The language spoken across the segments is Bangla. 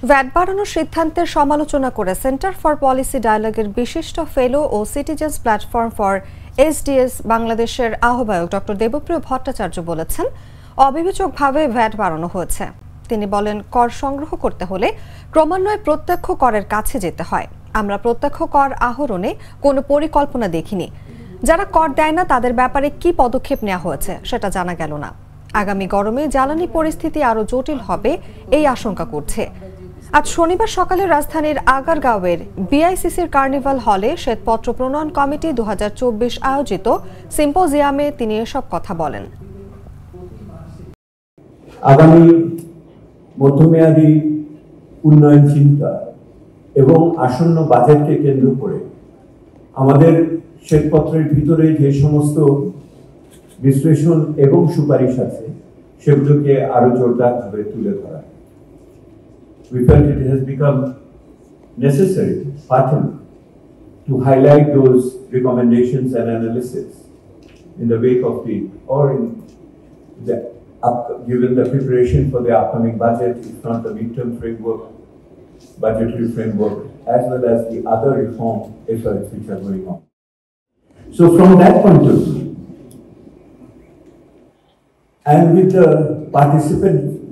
ভ্যাট বাড়ানোর সিদ্ধান্তের সমালোচনা করে সেন্টার ফর পলিসি ডায়ালগের বিশিষ্ট ফেলো ও সিটিজেন্স প্ল্যাটফর্ম ফর এসডিএস বাংলাদেশের আহ্বায়ক ডক্টর দেবপ্রিয় ভট্টাচার্য বলেছেন, অবিবেচকভাবে ভ্যাট বাড়ানো হয়েছে। তিনি বলেন, কর সংগ্রহ করতে হলে ক্রমান্বয়ে প্রত্যক্ষ করের কাছে যেতে হয়। আমরা প্রত্যক্ষ কর আহরণে কোনো পরিকল্পনা দেখিনি। যারা কর দেয় না তাদের ব্যাপারে কি পদক্ষেপ নেওয়া হয়েছে সেটা জানা গেল না। আগামী গরমে জ্বালানি পরিস্থিতি আরও জটিল হবে এই আশঙ্কা করছে। আজ শনিবার সকালে রাজধানীর আগারগাঁওয়ের বিআইসিসির কার্নিভাল হলে শ্বেতপত্র প্রণয়ন কমিটি 2024 আয়োজিত সিম্পোজিয়ামে তিনি এসব কথা বলেন। আগামী মধ্যমেয়াদী উন্নয়ন চিন্তা এবং আসন্ন বাজেটকে কেন্দ্র করে আমাদের শ্বেতপত্রের ভিতরে যে সমস্ত বিশ্লেষণ এবং সুপারিশ আছে সেগুলোকে আরো জোরদারভাবে তুলে ধরা। We felt it has become necessary, partly, to highlight those recommendations and analysis in the wake of given the preparation for the upcoming budget, if not the midterm framework, budgetary framework, as well as the other reform efforts which are going on. So from that point of view, and with the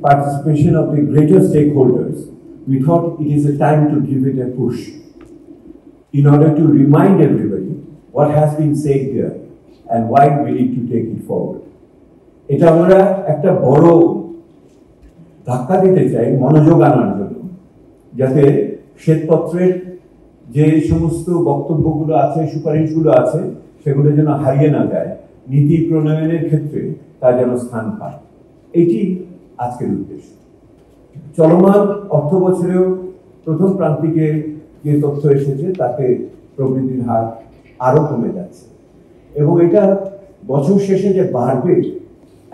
participation of the greater stakeholders, we thought it is a time to give it a push in order to remind everybody what has been said there and why we need to take it forward. এটা আমরা একটা বড় ধাক্কা দিতে চাই মনোযোগ আনার জন্য, যাতে শ্বেতপত্রের যে সমস্ত বক্তব্যগুলো আছে, সুপারিশগুলো আছে, সেগুলো যেন হারিয়ে না যায়, নীতি প্রণয়নের ক্ষেত্রে তা যেন স্থান পায়। এটি আজকের উদ্দেশ্য। চলমান অর্থ বছরেও প্রথম প্রান্তিকে যে তথ্য এসেছে তাতে প্রবৃদ্ধির হার আরো কমে যাচ্ছে এবং এটা বছর শেষে যে বাড়বে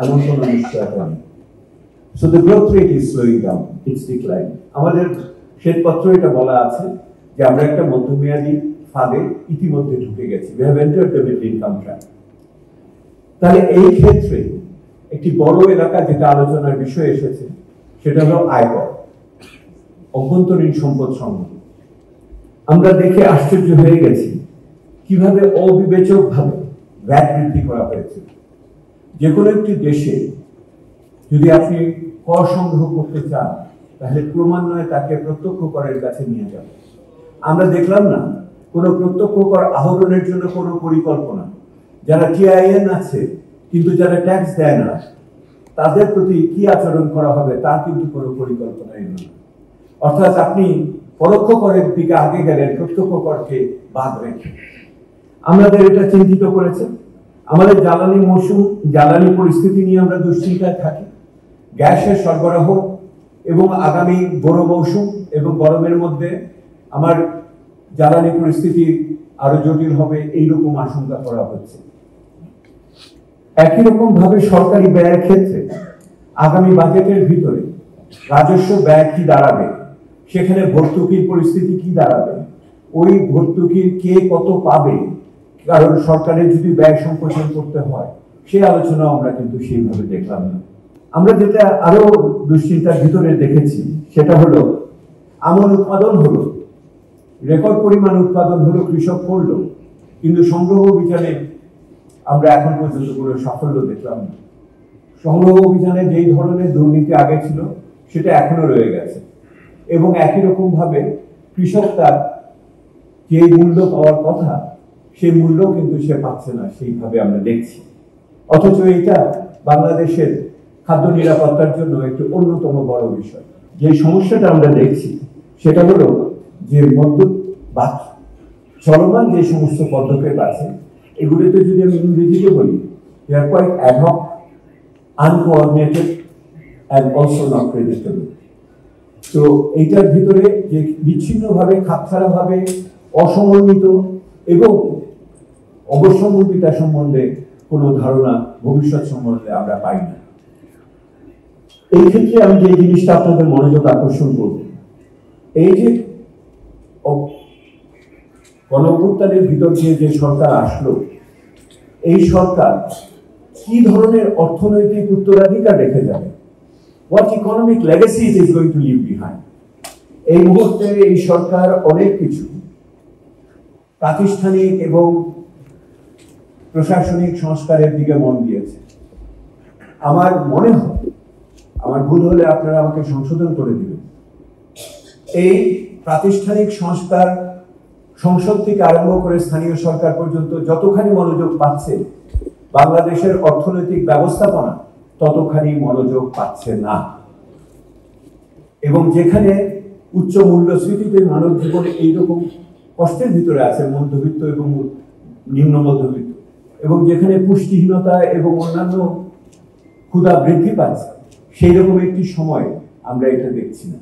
এমন কোনো নিশ্চয়তা নেই। So the growth rate is slowing down, it's declining. আমাদের শ্বেতপত্র এটা বলা আছে যে আমরা একটা মধ্যমেয়াদী ফাঁদে ইতিমধ্যে ঢুকে গেছি। We have entered the middle income trap. তাহলে এই ক্ষেত্রে একটি বড় এলাকা যেটা আলোচনার বিষয় এসেছে সেটা হলো আয়কর, অভ্যন্তরীণ সম্পদ সংগ্রহ। আমরা দেখে আশ্চর্য হয়ে গেছি কিভাবে অবিবেচকভাবে ভ্যাট বৃদ্ধি করা হয়েছে। যে কোনো একটি দেশে যদি আপনি কর সংগ্রহ করতে চান তাহলে ক্রমান্বয়ে তাকে প্রত্যক্ষ করের কাছে নিয়ে যাবে। আমরা দেখলাম না কোনো প্রত্যক্ষ কর আহরণের জন্য কোনো পরিকল্পনা। যারা টিআইএন আছে কিন্তু যারা ট্যাক্স দেয় না তাদের প্রতি কি আচরণ করা হবে তার কিন্তু কোনো পরিকল্পনাই নেই। অর্থাৎ আপনি পরোক্ষ করের দিকে আগে গেলেন প্রত্যক্ষ করকে বাদ রেখে। আমাদের এটা চিন্তিত করেছে। আমাদের জ্বালানি পরিস্থিতি নিয়ে আমরা দুশ্চিন্তায় থাকি। গ্যাসের সরবরাহ এবং আগামী বড় মৌসুম এবং গরমের মধ্যে আমার জ্বালানি পরিস্থিতি আরো জটিল হবে এইরকম আশঙ্কা করা হচ্ছে। একই রকম ভাবে সরকারি ব্যয়ের ক্ষেত্রে আগামী বাজেটের ভিতরে রাজস্ব ব্যয় কি দাঁড়াবে, সেখানে ভর্তুকির পরিস্থিতি কি দাঁড়াবে, ওই ভর্তুকির কে কত পাবে, কারণ সরকারের যদি ব্যয় সংকোচন করতে হয় সেই আলোচনা আমরা কিন্তু সেইভাবে দেখলাম না। আমরা যেটা আরো দুশ্চিন্তার ভিতরে দেখেছি সেটা হলো আমন উৎপাদন হলো, রেকর্ড পরিমাণ উৎপাদন হলো, কৃষক করলো, কিন্তু সংগ্রহ অভিযানে আমরা এখন পর্যন্ত কোনো সাফল্য দেখলাম না। সংগ্রহ অভিযানে যেই ধরনের দুর্নীতি আগে ছিল সেটা এখনো রয়ে গেছে এবং একই রকম ভাবে কৃষক তার যে মূল্য পাওয়ার কথা সেই মূল্য কিন্তু সে পাচ্ছে না সেইভাবে আমরা দেখছি। অথচ এটা বাংলাদেশের খাদ্য নিরাপত্তার জন্য একটি অন্যতম বড় বিষয়। যে সমস্যাটা আমরা দেখছি সেটা হলো যে চলমান যে সমস্ত পদক্ষেপ আছে এগুলোতে যদি আমি ইংরেজিতে বলি, they are quite ad hoc, uncoordinated and also not predictable. তো এইটার ভিতরে যে বিচ্ছিন্নভাবে খাপছাড়াভাবে অসমন্বিত এবং অবশ্যম্ভাবিতা সম্বন্ধে কোনো ধারণা ভবিষ্যৎ সম্বন্ধে আমরা পাই না। এই ক্ষেত্রে আমি যে জিনিসটা আপনাদের মনোযোগ আকর্ষণ করব, এই যে গণঅভ্যুত্থানের ভিতর দিয়ে যে সরকার আসলো, এই সরকার কি ধরনের অর্থনৈতিক উত্তরাধিকার রেখে যাবে, what economic legacy it is going to leave behind, এই মুহূর্তে এই সরকার অনেক কিছু প্রাতিষ্ঠানিক এবং প্রশাসনিক সংস্কারের দিকে মন দিয়েছে। আমার মনে হয়, আমার ভুল হলে আপনারা আমাকে সংশোধন করে দিবেন, এই প্রাতিষ্ঠানিক সংস্কার সংসদ থেকে আরম্ভ করে স্থানীয় সরকার পর্যন্ত যতখানি মনোযোগ পাচ্ছে, বাংলাদেশের অর্থনৈতিক ব্যবস্থাপনা ততখানি মনোযোগ পাচ্ছে না। এবং যেখানে উচ্চ মূল্যস্ফীতিতে মানব জীবনে এইরকম কষ্টের ভিতরে আছে মধ্যবিত্ত এবং নিম্ন মধ্যবিত্ত, এবং যেখানে পুষ্টিহীনতা এবং অন্যান্য ক্ষুধা বৃদ্ধি পাচ্ছে, সেই রকম একটি সময় আমরা এটা দেখছি না।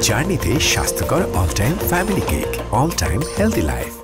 জার্নিতে স্বাস্থ্যকর all time family cake, all time healthy life.